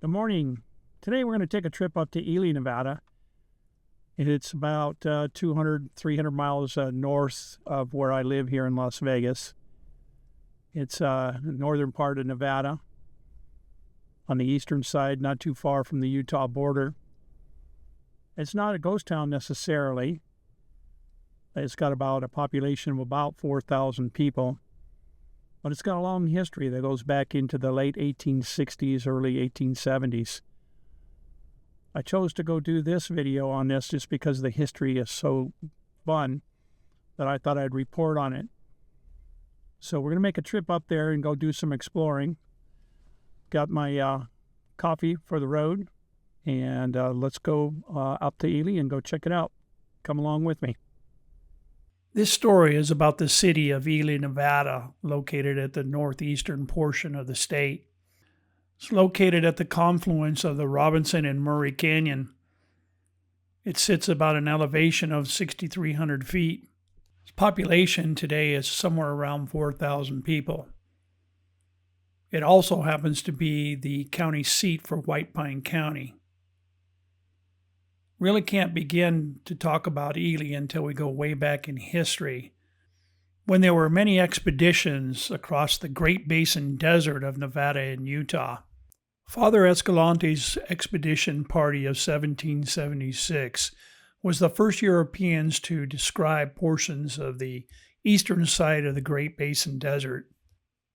Good morning. Today we're going to take a trip up to Ely, Nevada. It's about 200, 300 miles north of where I live here in Las Vegas. It's the northern part of Nevada, on the eastern side, not too far from the Utah border. It's not a ghost town necessarily. It's got about a population of about 4,000 people. But it's got a long history that goes back into the late 1860s, early 1870s. I chose to go do this video on this just because the history is so fun that I thought I'd report on it. So we're going to make a trip up there and go do some exploring. Got my coffee for the road, and let's go up to Ely and go check it out. Come along with me. This story is about the city of Ely, Nevada, located at the northeastern portion of the state. It's located at the confluence of the Robinson and Murray Canyon. It sits about an elevation of 6,300 feet. Its population today is somewhere around 4,000 people. It also happens to be the county seat for White Pine County. Really can't begin to talk about Ely until we go way back in history, when there were many expeditions across the Great Basin Desert of Nevada and Utah. Father Escalante's expedition party of 1776 was the first Europeans to describe portions of the eastern side of the Great Basin Desert.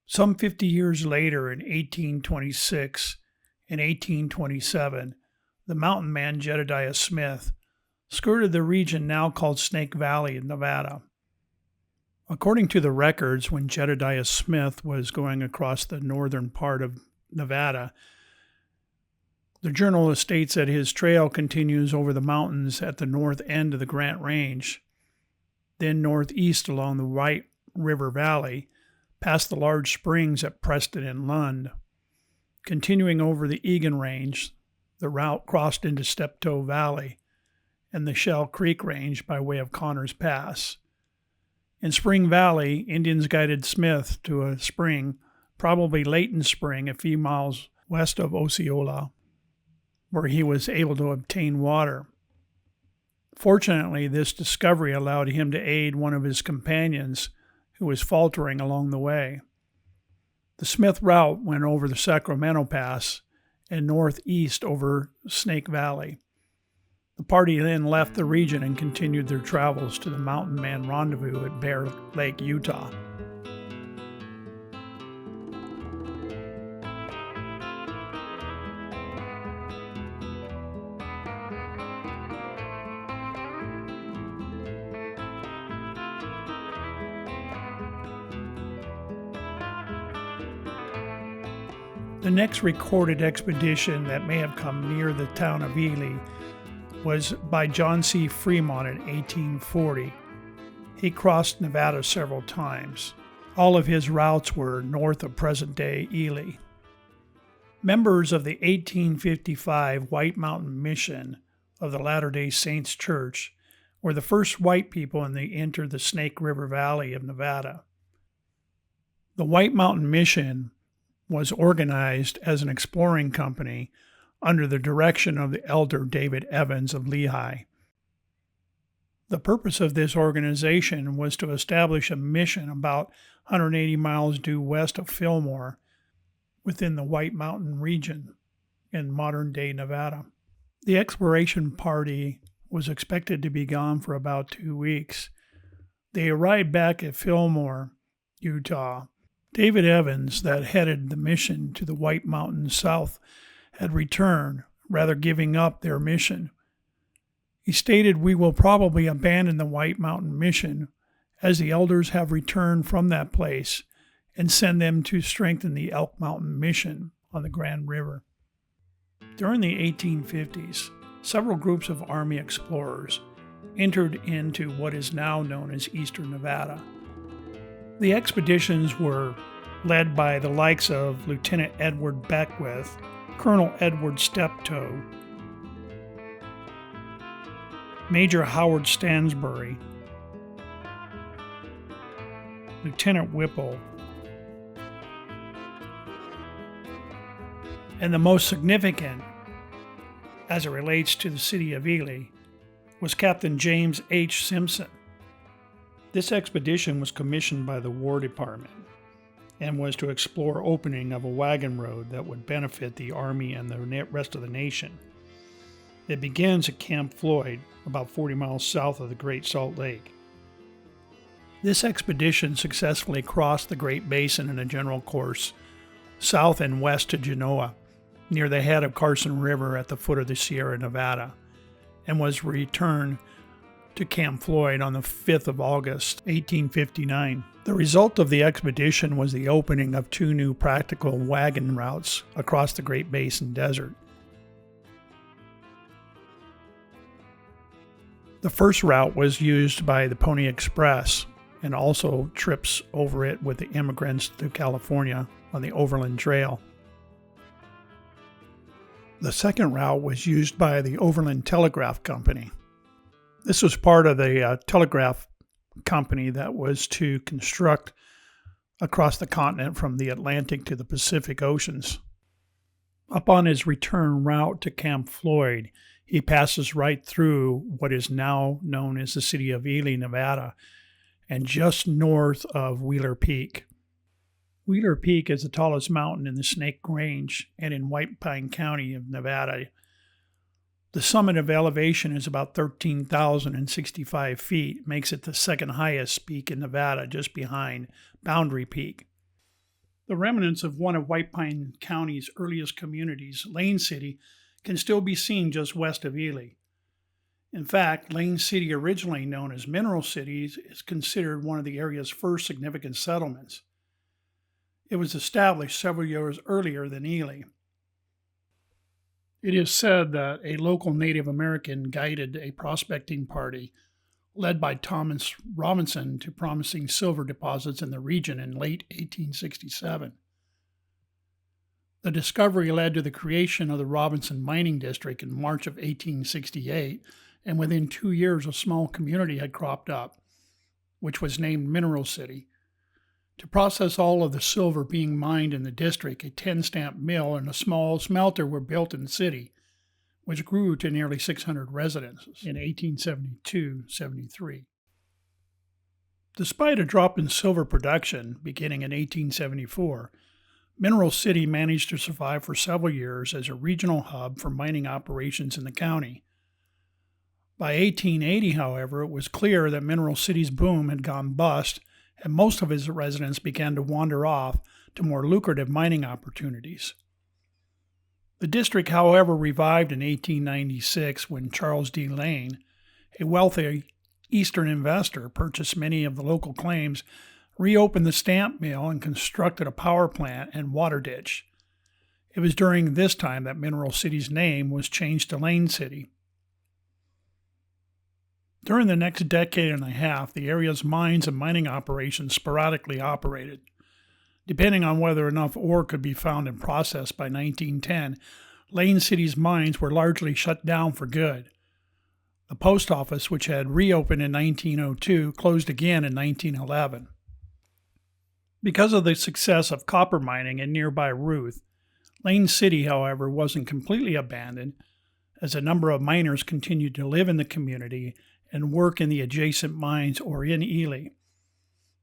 Some 50 years later, in 1826 and 1827, the mountain man Jedediah Smith skirted the region now called Snake Valley in Nevada. According to the records, when Jedediah Smith was going across the northern part of Nevada, the journal states that his trail continues over the mountains at the north end of the Grant Range, then northeast along the White River Valley, past the large springs at Preston and Lund. Continuing over the Egan Range, the route crossed into Steptoe Valley and the Shell Creek Range by way of Connors Pass. In Spring Valley, Indians guided Smith to a spring, probably Layton Spring, a few miles west of Osceola, where he was able to obtain water. Fortunately, this discovery allowed him to aid one of his companions who was faltering along the way. The Smith route went over the Sacramento Pass and northeast over Snake Valley. The party then left the region and continued their travels to the Mountain Man Rendezvous at Bear Lake, Utah. The next recorded expedition that may have come near the town of Ely was by John C. Fremont in 1840. He crossed Nevada several times. All of his routes were north of present-day Ely. Members of the 1855 White Mountain Mission of the Latter-day Saints Church were the first white people when they entered the Snake River Valley of Nevada. The White Mountain Mission was organized as an exploring company under the direction of the elder David Evans of Lehigh. The purpose of this organization was to establish a mission about 180 miles due west of Fillmore within the White Mountain region in modern-day Nevada. The exploration party was expected to be gone for about 2 weeks. They arrived back at Fillmore, Utah. David Evans, that headed the mission to the White Mountains south, had returned, rather giving up their mission. He stated, "We will probably abandon the White Mountain Mission, as the elders have returned from that place, and send them to strengthen the Elk Mountain Mission on the Grand River." During the 1850s, several groups of Army explorers entered into what is now known as Eastern Nevada. The expeditions were led by the likes of Lieutenant Edward Beckwith, Colonel Edward Steptoe, Major Howard Stansbury, Lieutenant Whipple, And the most significant, as it relates to the city of Ely, was Captain James H. Simpson. This expedition was commissioned by the War Department and was to explore opening of a wagon road that would benefit the Army and the rest of the nation. It begins at Camp Floyd, about 40 miles south of the Great Salt Lake. This expedition successfully crossed the Great Basin in a general course, south and west to Genoa, near the head of Carson River at the foot of the Sierra Nevada, and was returned to Camp Floyd on the 5th of August, 1859. The result of the expedition was the opening of 2 new practical wagon routes across the Great Basin Desert. The first route was used by the Pony Express and also trips over it with the immigrants to California on the Overland Trail. The second route was used by the Overland Telegraph Company. This was part of the telegraph company that was to construct across the continent from the Atlantic to the Pacific Oceans. Upon his return route to Camp Floyd, he passes right through what is now known as the City of Ely, Nevada, and just north of Wheeler Peak. Wheeler Peak is the tallest mountain in the Snake Range and in White Pine County of Nevada. The summit of elevation is about 13,065 feet, makes it the second highest peak in Nevada, just behind Boundary Peak. The remnants of one of White Pine County's earliest communities, Lane City, can still be seen just west of Ely. In fact, Lane City, originally known as Mineral City, is considered one of the area's first significant settlements. It was established several years earlier than Ely. It is said that a local Native American guided a prospecting party led by Thomas Robinson to promising silver deposits in the region in late 1867. The discovery led to the creation of the Robinson Mining District in March of 1868, and within 2 years a small community had cropped up, which was named Mineral City. To process all of the silver being mined in the district, a 10-stamp mill and a small smelter were built in the city, which grew to nearly 600 residences in 1872-73. Despite a drop in silver production beginning in 1874, Mineral City managed to survive for several years as a regional hub for mining operations in the county. By 1880, however, it was clear that Mineral City's boom had gone bust, and most of its residents began to wander off to more lucrative mining opportunities. The district, however, revived in 1896 when Charles D. Lane, a wealthy Eastern investor, purchased many of the local claims, reopened the stamp mill, and constructed a power plant and water ditch. It was during this time that Mineral City's name was changed to Lane City. During the next decade and a half, the area's mines and mining operations sporadically operated. Depending on whether enough ore could be found and processed by 1910, Lane City's mines were largely shut down for good. The post office, which had reopened in 1902, closed again in 1911. Because of the success of copper mining in nearby Ruth, Lane City, however, wasn't completely abandoned, as a number of miners continued to live in the community and work in the adjacent mines or in Ely.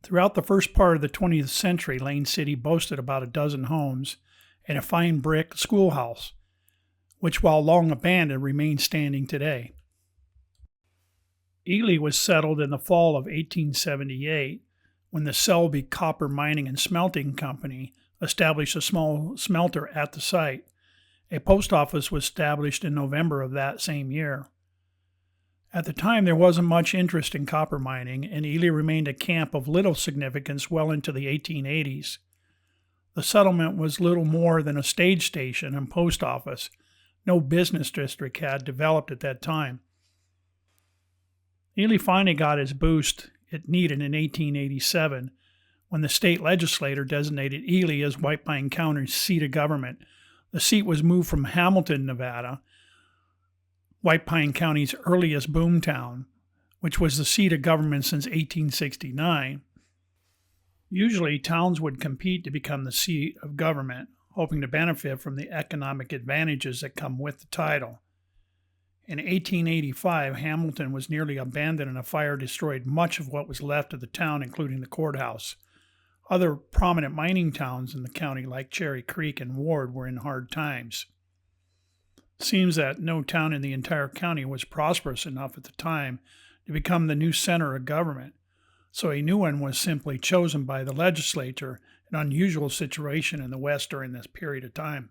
Throughout the first part of the 20th century, Lane City boasted about a dozen homes and a fine brick schoolhouse, which, while long abandoned, remains standing today. Ely was settled in the fall of 1878 when the Selby Copper Mining and Smelting Company established a small smelter at the site. A post office was established in November of that same year. At the time, there wasn't much interest in copper mining, and Ely remained a camp of little significance well into the 1880s. The settlement was little more than a stage station and post office. No business district had developed at that time. Ely finally got its boost it needed in 1887, when the state legislature designated Ely as White Pine County's seat of government. The seat was moved from Hamilton, Nevada, White Pine County's earliest boomtown, which was the seat of government since 1869. Usually, towns would compete to become the seat of government, hoping to benefit from the economic advantages that come with the title. In 1885, Hamilton was nearly abandoned and a fire destroyed much of what was left of the town, including the courthouse. Other prominent mining towns in the county, like Cherry Creek and Ward, were in hard times. It seems that no town in the entire county was prosperous enough at the time to become the new center of government, so a new one was simply chosen by the legislature, an unusual situation in the West during this period of time.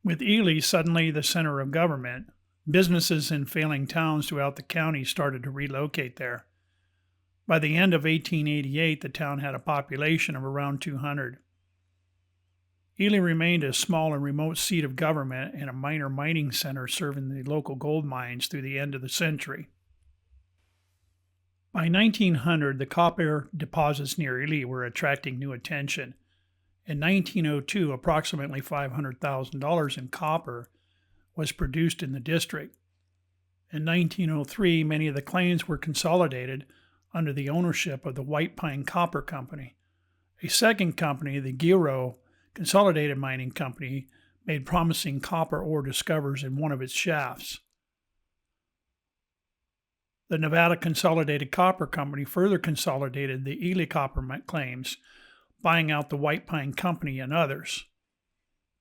With Ely suddenly the center of government, businesses in failing towns throughout the county started to relocate there. By the end of 1888, the town had a population of around 200. Ely remained a small and remote seat of government and a minor mining center serving the local gold mines through the end of the century. By 1900, the copper deposits near Ely were attracting new attention. In 1902, approximately $500,000 in copper was produced in the district. In 1903, many of the claims were consolidated under the ownership of the White Pine Copper Company. A second company, the Giro Consolidated Mining Company, made promising copper ore discoveries in one of its shafts. The Nevada Consolidated Copper Company further consolidated the Ely copper claims, buying out the White Pine Company and others.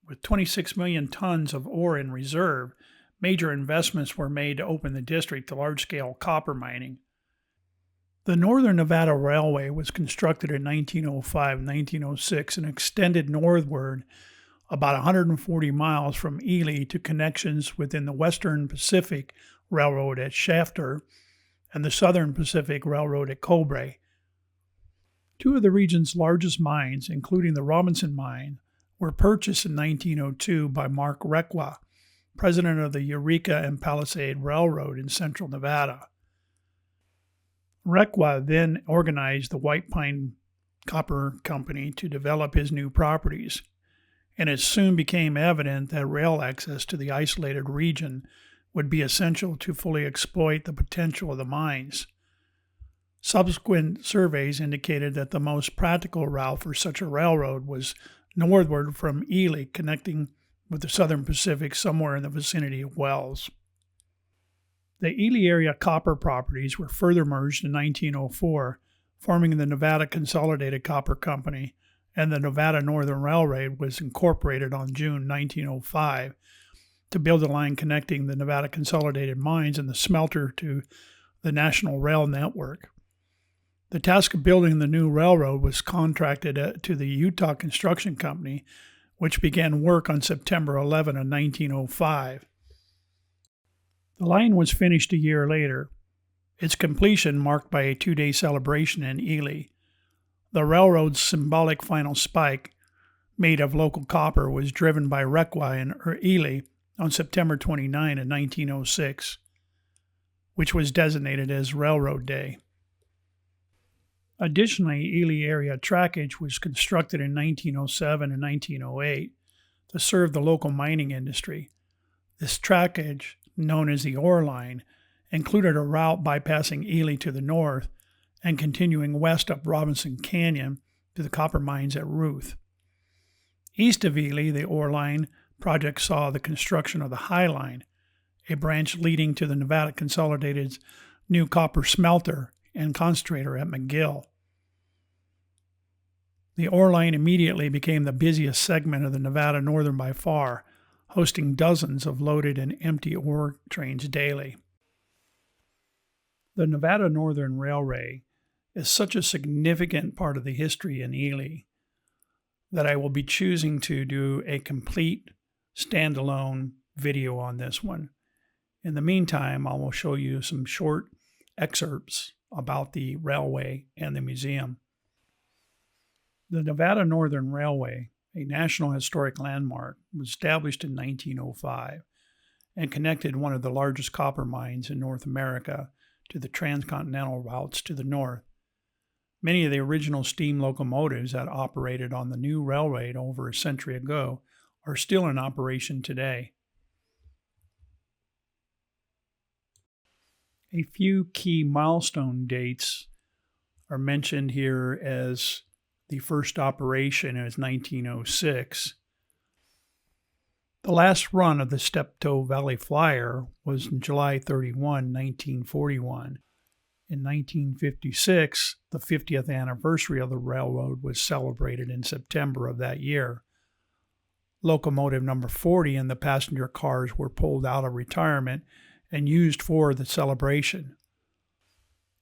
With 26 million tons of ore in reserve, major investments were made to open the district to large-scale copper mining. The Northern Nevada Railway was constructed in 1905-1906 and extended northward about 140 miles from Ely to connections within the Western Pacific Railroad at Shafter and the Southern Pacific Railroad at Cobre. Two of the region's largest mines, including the Robinson Mine, were purchased in 1902 by Mark Requa, president of the Eureka and Palisade Railroad in central Nevada. Requa then organized the White Pine Copper Company to develop his new properties, and it soon became evident that rail access to the isolated region would be essential to fully exploit the potential of the mines. Subsequent surveys indicated that the most practical route for such a railroad was northward from Ely, connecting with the Southern Pacific somewhere in the vicinity of Wells. The Ely area copper properties were further merged in 1904, forming the Nevada Consolidated Copper Company, and the Nevada Northern Railroad was incorporated on June 1905 to build a line connecting the Nevada Consolidated Mines and the smelter to the National Rail Network. The task of building the new railroad was contracted to the Utah Construction Company, which began work on September 11 of 1905. The line was finished a year later, its completion marked by a 2-day celebration in Ely. The railroad's symbolic final spike, made of local copper, was driven by Requa in Ely on September 29 of 1906, which was designated as Railroad Day. Additionally, Ely area trackage was constructed in 1907 and 1908 to serve the local mining industry. This trackage, known as the Ore Line, included a route bypassing Ely to the north and continuing west up Robinson Canyon to the copper mines at Ruth. East of Ely, the Ore Line project saw the construction of the High Line, a branch leading to the Nevada Consolidated's new copper smelter and concentrator at McGill. The Ore Line immediately became the busiest segment of the Nevada Northern by far, hosting dozens of loaded and empty ore trains daily. The Nevada Northern Railway is such a significant part of the history in Ely that I will be choosing to do a complete standalone video on this one. In the meantime, I will show you some short excerpts about the railway and the museum. The Nevada Northern Railway, a National Historic Landmark, was established in 1905 and connected one of the largest copper mines in North America to the transcontinental routes to the north. Many of the original steam locomotives that operated on the new railroad over a century ago are still in operation today. A few key milestone dates are mentioned here as The first operation was 1906. The last run of the Steptoe Valley Flyer was on July 31, 1941. In 1956, the 50th anniversary of the railroad was celebrated in September of that year. Locomotive number 40 and the passenger cars were pulled out of retirement and used for the celebration.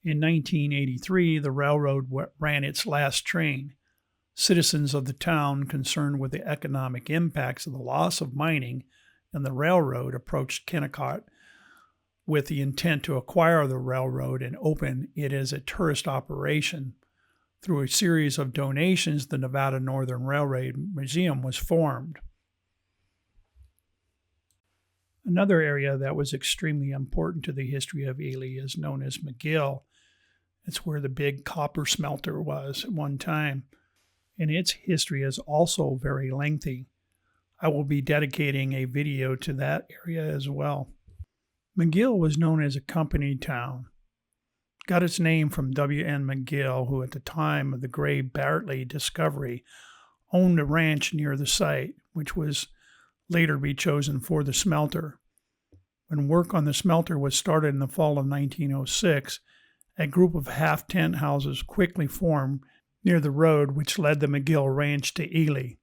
In 1983, the railroad ran its last train. Citizens of the town concerned with the economic impacts of the loss of mining and the railroad approached Kennecott with the intent to acquire the railroad and open it as a tourist operation. Through a series of donations, the Nevada Northern Railroad Museum was formed. Another area that was extremely important to the history of Ely is known as McGill. It's where the big copper smelter was at one time, and its history is also very lengthy. I will be dedicating a video to that area as well. McGill was known as a company town. Got its name from W.N. McGill, who at the time of the Gray Bartley discovery owned a ranch near the site, which was later be chosen for the smelter. When work on the smelter was started in the fall of 1906, a group of half-tent houses quickly formed near the road which led the McGill Ranch to Ely.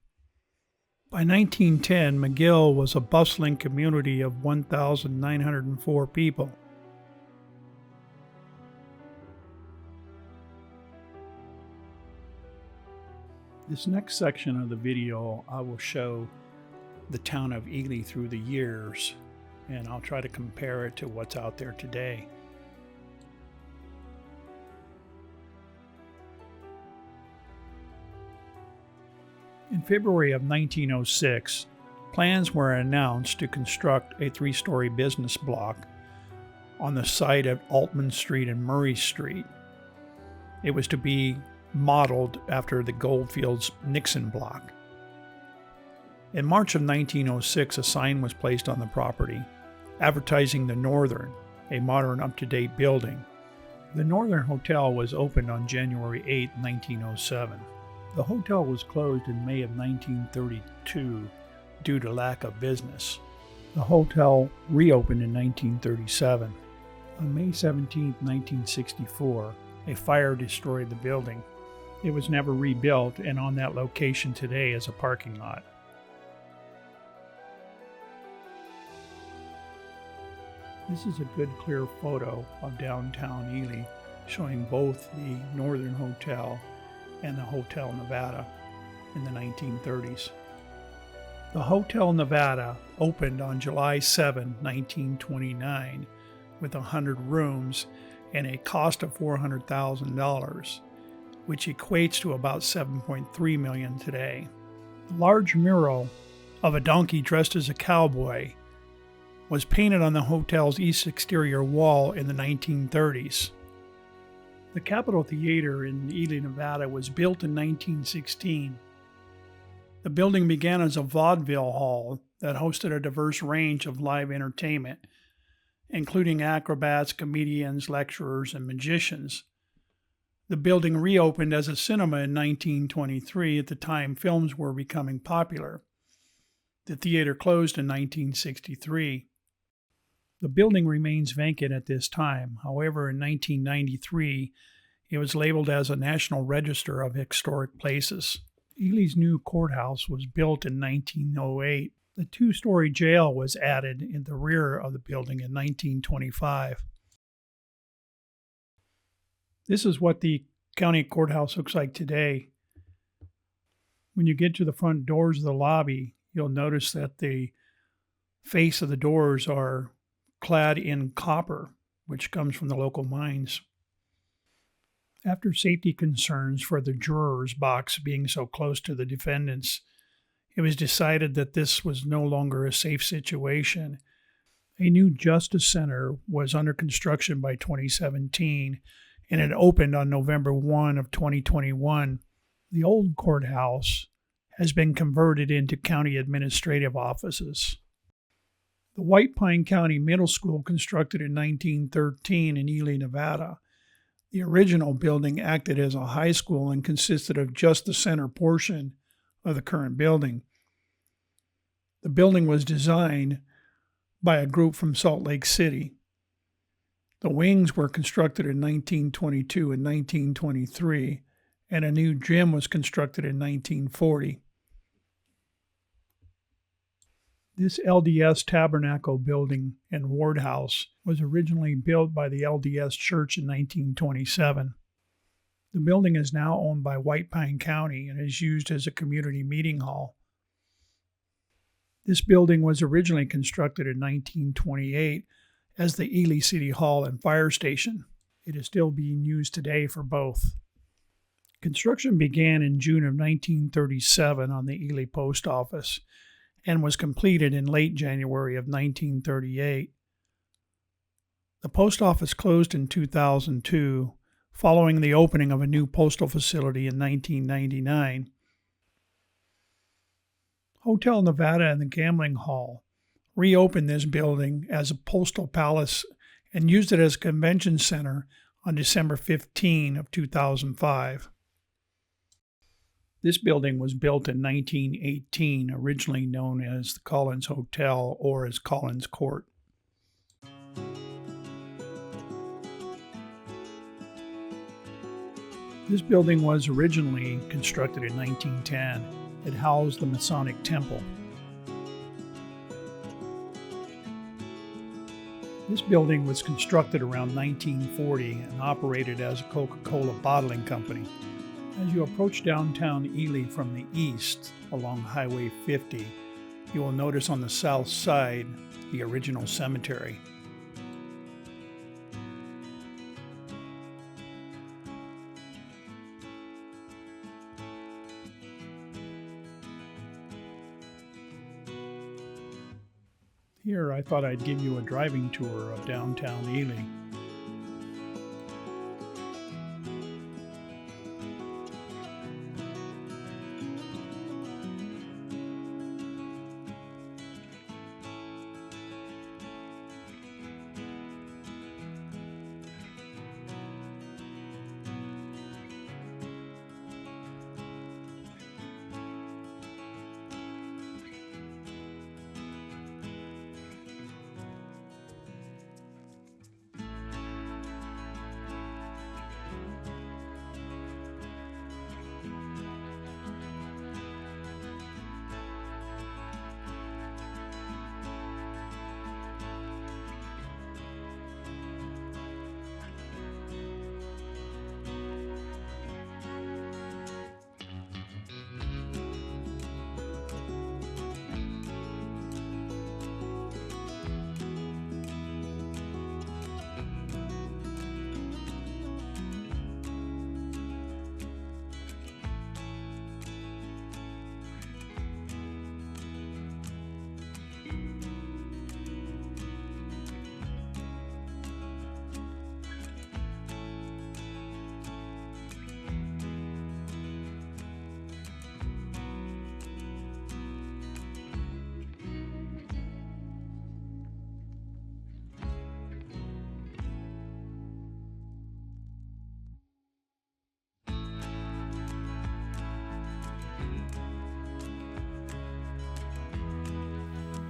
By 1910, McGill was a bustling community of 1,904 people. This next section of the video, I will show the town of Ely through the years, and I'll try to compare it to what's out there today. In February of 1906, plans were announced to construct a 3-story business block on the site of Altman Street and Murray Street. It was to be modeled after the Goldfields Nixon block. In March of 1906, a sign was placed on the property advertising the Northern, a modern up-to-date building. The Northern Hotel was opened on January 8, 1907. The hotel was closed in May of 1932 due to lack of business. The hotel reopened in 1937. On May 17, 1964, a fire destroyed the building. It was never rebuilt and on that location today is a parking lot. This is a good clear photo of downtown Ely showing both the Northern Hotel and the Hotel Nevada in the 1930s. The Hotel Nevada opened on July 7, 1929 with 100 rooms and a cost of $400,000, which equates to about $7.3 million today. The large mural of a donkey dressed as a cowboy was painted on the hotel's east exterior wall in the 1930s. The Capitol Theater in Ely, Nevada was built in 1916. The building began as a vaudeville hall that hosted a diverse range of live entertainment, including acrobats, comedians, lecturers, and magicians. The building reopened as a cinema in 1923. At the time, films were becoming popular. The theater closed in 1963. The building remains vacant at this time. However, in 1993, it was labeled as a National Register of Historic Places. Ely's new courthouse was built in 1908. The 2-story jail was added in the rear of the building in 1925. This is what the county courthouse looks like today. When you get to the front doors of the lobby, you'll notice that the face of the doors are clad in copper, which comes from the local mines. After safety concerns for the jurors' box being so close to the defendants, it was decided that this was no longer a safe situation. A new Justice Center was under construction by 2017, and it opened on November 1 of 2021. The old courthouse has been converted into county administrative offices. The White Pine County Middle School, constructed in 1913 in Ely, Nevada. The original building acted as a high school and consisted of just the center portion of the current building. The building was designed by a group from Salt Lake City. The wings were constructed in 1922 and 1923, and a new gym was constructed in 1940. This LDS Tabernacle building and ward house was originally built by the LDS Church in 1927. The building is now owned by White Pine County and is used as a community meeting hall. This building was originally constructed in 1928 as the Ely City Hall and Fire Station. It is still being used today for both. Construction began in June of 1937 on the Ely Post Office and was completed in late January of 1938. The post office closed in 2002 following the opening of a new postal facility in 1999. Hotel Nevada and the Gambling Hall reopened this building as a postal palace and used it as a convention center on December 15 of 2005. This building was built in 1918, originally known as the Collins Hotel or as Collins Court. This building was originally constructed in 1910. It housed the Masonic Temple. This building was constructed around 1940 and operated as a Coca-Cola bottling company. As you approach downtown Ely from the east along Highway 50, you will notice on the south side the original cemetery. Here, I thought I'd give you a driving tour of downtown Ely.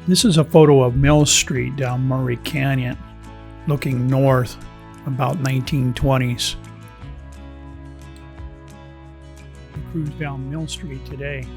This is a photo of Mill Street down Murray Canyon, looking north, about 1920s. We cruise down Mill Street today.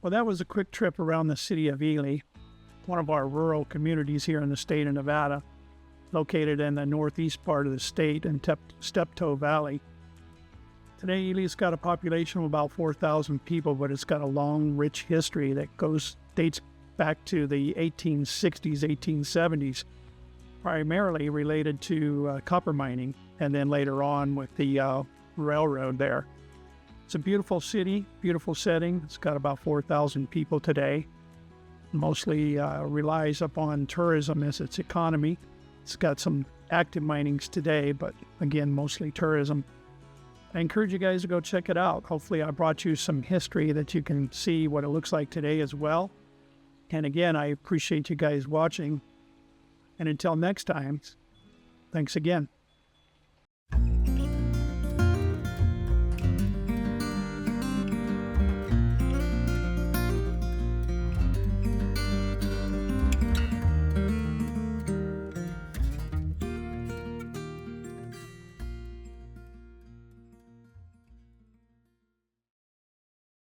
Well, that was a quick trip around the city of Ely, one of our rural communities here in the state of Nevada, located in the northeast part of the state in Steptoe Valley. Today, Ely's got a population of about 4,000 people, but it's got a long, rich history that dates back to the 1860s, 1870s, primarily related to copper mining, and then later on with the railroad there. It's a beautiful city, beautiful setting. It's got about 4,000 people today. Mostly relies upon tourism as its economy. It's got some active minings today, but again, mostly tourism. I encourage you guys to go check it out. Hopefully I brought you some history that you can see what it looks like today as well. And again, I appreciate you guys watching. And until next time, thanks again.